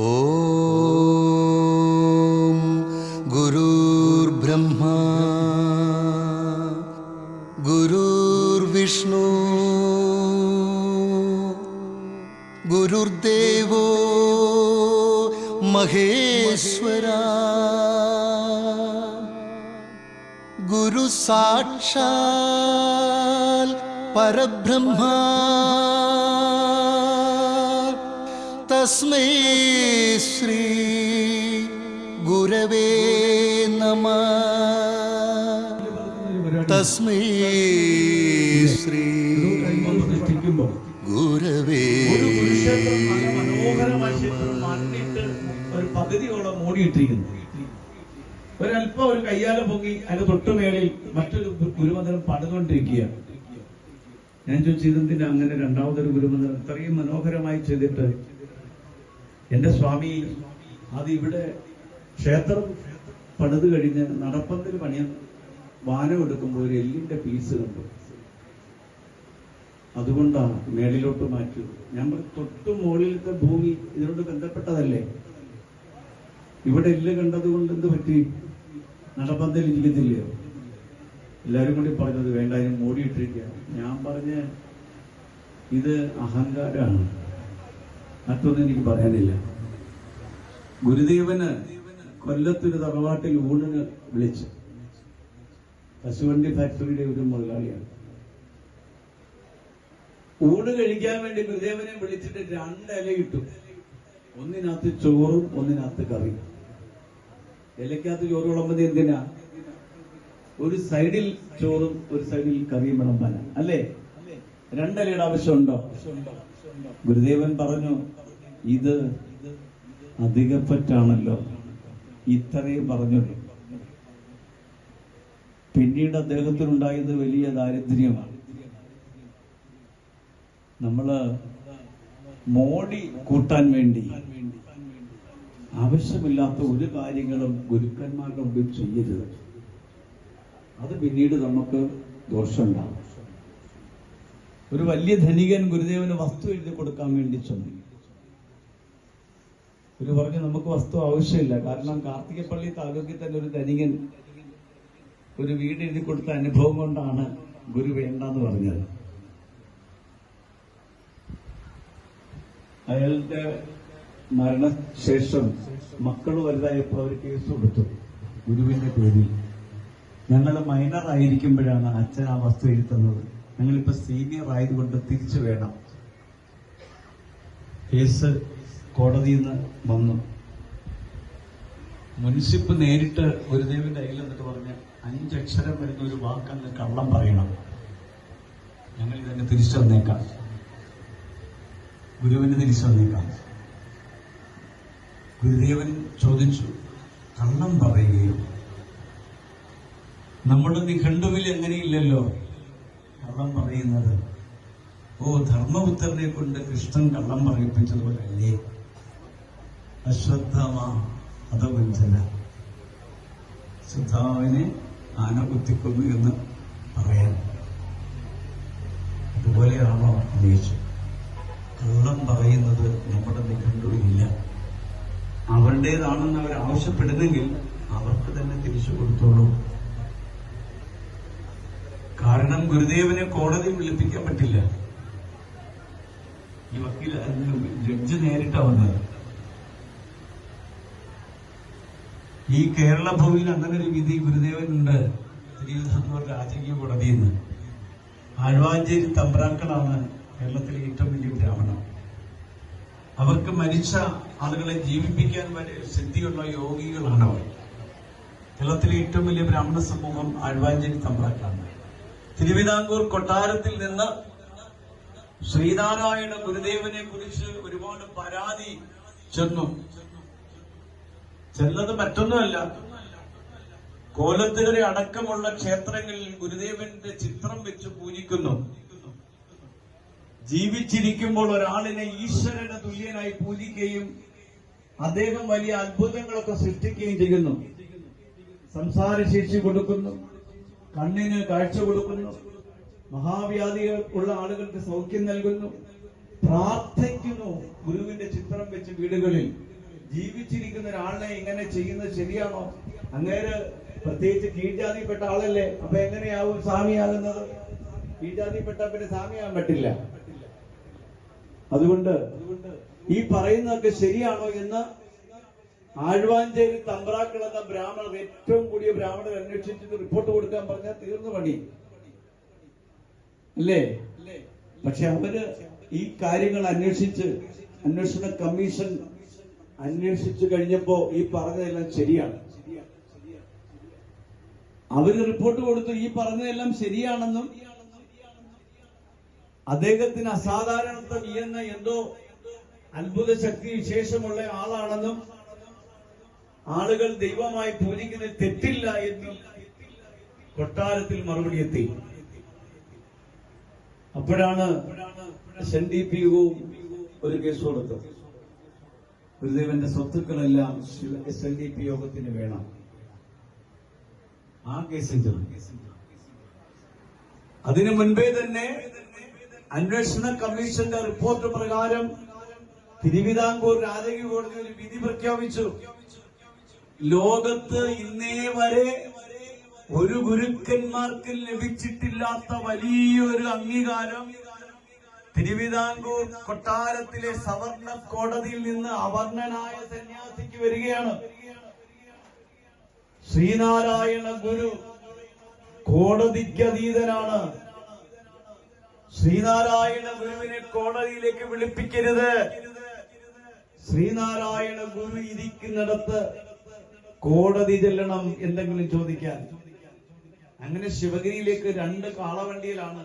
ഓം ഗുരുർബ്രഹ്മാ ഗുരുർവിഷ്ണു ഗുരുർദേവോ മഹേശ്വരാ ഗുരു സാക്ഷാൽ പരബ്രഹ്മ തസ്മൈ ശ്രീ ഗുരവേ നമഃ. തസ്മൈ ശ്രീ ഗുരവേ ഒരു പകുതിയോളം മൂടിയിട്ടിരിക്കുന്നു. ഒരല്പം ഒരു കയ്യാല പൊങ്ങി അതിന്റെ തൊട്ടുമേളിൽ മറ്റൊരു ഗുരുമന്ദിരം പണിതുകൊണ്ടിരിക്കുകയാണ്. ഞാൻ ചോദിച്ചു, ഇതെന്തിനാ അങ്ങനെ രണ്ടാമതൊരു ഗുരുമന്ദിരം ഇത്രയും മനോഹരമായി ചെയ്തിട്ട്? എന്റെ സ്വാമി അത് ഇവിടെ ക്ഷേത്രം പണിത് കഴിഞ്ഞ് നടപ്പന്തൽ പണിയാൻ വാനം എടുക്കുമ്പോൾ ഒരു എല്ലിന്റെ പീസ് കണ്ടു, അതുകൊണ്ടാണ് മേളിലോട്ട് മാറ്റിയത്. ഞാൻ തൊട്ടു മുകളിലത്തെ ഭൂമി ഇതിനോട് ബന്ധപ്പെട്ടതല്ലേ, ഇവിടെ എല്ല് കണ്ടത് കൊണ്ട് എന്ത് പറ്റി? നടപ്പന്തൽ ഇരിക്കത്തില്ലയോ? എല്ലാവരും കൂടി പറഞ്ഞത് വേണ്ട, അതിന് മൂടിയിട്ടിരിക്കുക. ഞാൻ പറഞ്ഞ ഇത് അഹങ്കാരമാണ്, മറ്റൊന്നും എനിക്ക് പറയാനില്ല. ഗുരുദേവന് കൊല്ലത്തൊരു തറവാട്ടിൽ ഊണിന് വിളിച്ചു. കശുവണ്ടി ഫാക്ടറിയുടെ ഒരു മുതലാളിയാണ്. ഊണ് കഴിക്കാൻ വേണ്ടി ഗുരുദേവനെ വിളിച്ചിട്ട് 2 ഇല ഇട്ടു. ഒന്നിനകത്ത് ചോറും ഒന്നിനകത്ത് കറി. ഇലക്കകത്ത് ചോറ് വിളമ്പത് എന്തിനാ? ഒരു സൈഡിൽ ചോറും ഒരു സൈഡിൽ കറിയും വിളമ്പാന, അല്ലേ? 2 ഇലയുടെ ആവശ്യമുണ്ടോ? ഗുരുദേവൻ പറഞ്ഞു, ഇത് അധികപ്പറ്റാണല്ലോ, ഇത്രയും പറഞ്ഞുള്ളൂ. പിന്നീട് അദ്ദേഹത്തിനുണ്ടായത് വലിയ ദാരിദ്ര്യമാണ്. നമ്മള് മോടി കൂട്ടാൻ വേണ്ടി ആവശ്യമില്ലാത്ത ഒരു കാര്യങ്ങളും ഗുരുക്കന്മാരുടെ മുമ്പിൽ ചെയ്യരുത്. അത് പിന്നീട് നമുക്ക് ദോഷമുണ്ടാകും. ഒരു വലിയ ധനികൻ ഗുരുദേവന് വസ്തു എഴുതി കൊടുക്കാൻ വേണ്ടി ചെന്നു. ഗുരു പറഞ്ഞു, നമുക്ക് വസ്തു ആവശ്യമില്ല, കാരണം കാർത്തികപ്പള്ളി താലൂക്കിൽ തന്നെ ഒരു ധനികൻ ഒരു വീട് എഴുതി കൊടുത്ത അനുഭവം കൊണ്ടാണ് ഗുരു വേണ്ടെന്ന് പറഞ്ഞത്. അയാളുടെ മരണശേഷം മക്കൾ വലുതായപ്പോൾ അവർ കേസ് കൊടുത്തു ഗുരുവിന്റെ പേരിൽ. ഞങ്ങൾ മൈനർ ആയിരിക്കുമ്പോഴാണ് അച്ഛൻ ആ വസ്തു എഴുതി തന്നത്, ഞങ്ങളിപ്പോ സീനിയർ ആയതുകൊണ്ട് തിരിച്ചു വേണം. കേസ് കോടതിയിൽ നിന്ന് വന്നു. മുൻസിപ്പ് നേരിട്ട് ഗുരുദേവന്റെ കയ്യിൽ എന്നിട്ട് പറഞ്ഞ് 5 അക്ഷരം വരുന്ന ഒരു വാക്കങ്ങ് കള്ളം പറയണം, ഞങ്ങൾ ഇതങ്ങ് തിരിച്ചു വന്നേക്കാം, ഗുരുവിന് തിരിച്ചു വന്നേക്കാം. ഗുരുദേവൻ ചോദിച്ചു, കള്ളം പറയുകയോ? നമ്മുടെ നിഘണ്ടുവിൽ എങ്ങനെയില്ലല്ലോ കള്ളം പറയുന്നത്. ഓ, ധർമ്മപുത്രനെ കൊണ്ട് കൃഷ്ണൻ കള്ളം പറയിപ്പിച്ചതുപോലല്ലേ? അശ്വത്ഥമാ അതവഞ്ചന, ശ്രദ്ധാവിനെ ആന കുത്തിക്കൊന്നു എന്ന് പറയാൻ അതുപോലെയാണോ അന്വേഷിച്ചു? കള്ളം പറയുന്നത് നമ്മുടെ നിഘണ്ടുവിലില്ല. അവരുടേതാണെന്ന് അവർ ആവശ്യപ്പെടുന്നെങ്കിൽ അവർക്ക് തന്നെ തിരിച്ചു കൊടുത്തോളൂ. കാരണം ഗുരുദേവനെ കോടതി വിളിപ്പിക്കാൻ പറ്റില്ല. ഈ വക്കീൽ ജഡ്ജ് നേരിട്ടാ വന്നത്. ഈ കേരള ഭൂമിയിൽ അങ്ങനെ ഒരു വിധി ഗുരുദേവനുണ്ട്, തിരുവിതാംകൂർ രാജകീയ കോടതിയിൽ നിന്ന്. ആഴ്വാഞ്ചേരി തമ്പ്രാക്കളാണ് കേരളത്തിലെ ഏറ്റവും വലിയ ബ്രാഹ്മണർ. അവർക്ക് മരിച്ച ആളുകളെ ജീവിപ്പിക്കാൻ വരെ സിദ്ധിയുള്ള യോഗികളാണ് അവർ. കേരളത്തിലെ ഏറ്റവും വലിയ ബ്രാഹ്മണ സമൂഹം ആഴ്വാഞ്ചേരി തമ്പ്രാക്കളാണ്. തിരുവിതാംകൂർ കൊട്ടാരത്തിൽ നിന്ന് ശ്രീനാരായണ ഗുരുദേവനെ കുറിച്ച് ഒരുപാട് പരാതി ചെന്നത് മറ്റൊന്നുമല്ല, കോലത്തുകര അടക്കമുള്ള ക്ഷേത്രങ്ങളിൽ ഗുരുദേവന്റെ ചിത്രം വെച്ച് പൂജിക്കുന്നു. ജീവിച്ചിരിക്കുമ്പോൾ ഒരാളിനെ ഈശ്വരന് തുല്യനായി പൂജിക്കുകയും അദ്ദേഹം വലിയ അത്ഭുതങ്ങളൊക്കെ സൃഷ്ടിക്കുകയും ചെയ്യുന്നു. സംസാരശേഷി കൊടുക്കുന്നു, കണ്ണിന് കാഴ്ച കൊടുക്കുന്നു, മഹാവ്യാധികൾ ഉള്ള ആളുകൾക്ക് സൗഖ്യം നൽകുന്നു, പ്രാർത്ഥിക്കുന്നു. ഗുരുവിന്റെ ചിത്രം വെച്ച് വീടുകളിൽ ജീവിച്ചിരിക്കുന്ന ഒരാളിനെ ഇങ്ങനെ ചെയ്യുന്നത് ശരിയാണോ? അങ്ങേര് പ്രത്യേകിച്ച് കീഴ്ജാതിപ്പെട്ട ആളല്ലേ, അപ്പൊ എങ്ങനെയാവും സ്വാമിയാകുന്നത്? കീഴ്ജാതിപ്പെട്ട പിന്നെ സ്വാമിയാകാൻ പറ്റില്ല. അതുകൊണ്ട് ഈ പറയുന്നതൊക്കെ ശരിയാണോ എന്ന് ആഴ്വാഞ്ചേരി തമ്പ്രാക്കൾ എന്ന ബ്രാഹ്മണർ, ഏറ്റവും കൂടിയ ബ്രാഹ്മണർ അന്വേഷിച്ചിട്ട് റിപ്പോർട്ട് കൊടുക്കാൻ പറഞ്ഞാൽ തീർന്നു പണി അല്ലേ? പക്ഷെ അവര് ഈ കാര്യങ്ങൾ അന്വേഷണ കമ്മീഷൻ അന്വേഷിച്ചു കഴിഞ്ഞപ്പോ ഈ പറഞ്ഞതെല്ലാം ശരിയാണ്. അവര് റിപ്പോർട്ട് കൊടുത്തു ഈ പറഞ്ഞതെല്ലാം ശരിയാണെന്നും അദ്ദേഹത്തിന് അസാധാരണത്വം എന്ന എന്തോ അത്ഭുത ശക്തി വിശേഷമുള്ള ആളാണെന്നും ആളുകൾ ദൈവമായി പൂജിക്കുന്നതിൽ തെറ്റില്ല എന്നും കൊട്ടാരത്തിൽ മറുപടി എത്തി. അപ്പോഴാണ് SNDPO ഒരു കേസ് കൊടുത്തത്. ഗുരുദേവന്റെ സ്വത്തുക്കളെല്ലാം SNDP യോഗത്തിന് വേണം. ആ കേസിൽ അതിനു മുൻപേ തന്നെ അന്വേഷണ കമ്മീഷന്റെ റിപ്പോർട്ട് പ്രകാരം തിരുവിതാംകൂർ രാജകീയ കോടതി ഒരു വിധി പ്രഖ്യാപിച്ചു. ലോകത്ത് ഇന്നേ വരെ ഒരു ഗുരുക്കന്മാർക്ക് ലഭിച്ചിട്ടില്ലാത്ത വലിയൊരു അംഗീകാരം തിരുവിതാംകൂർ കൊട്ടാരത്തിലെ സവർണ കോടതിയിൽ നിന്ന് അവർണനായ സന്യാസിക്ക് വരികയാണ്. ശ്രീനാരായണ ഗുരു കോടതിക്ക് അതീതനാണ്. ശ്രീനാരായണ ഗുരുവിനെ കോടതിയിലേക്ക് വിളിപ്പിക്കരുത്. ശ്രീനാരായണ ഗുരു ഇരിക്കുന്നിടത്ത് കോടതി ചെല്ലണം എന്തെങ്കിലും ചോദിക്കാൻ. അങ്ങനെ ശിവഗിരിയിലേക്ക് 2 കാളവണ്ടിയിലാണ്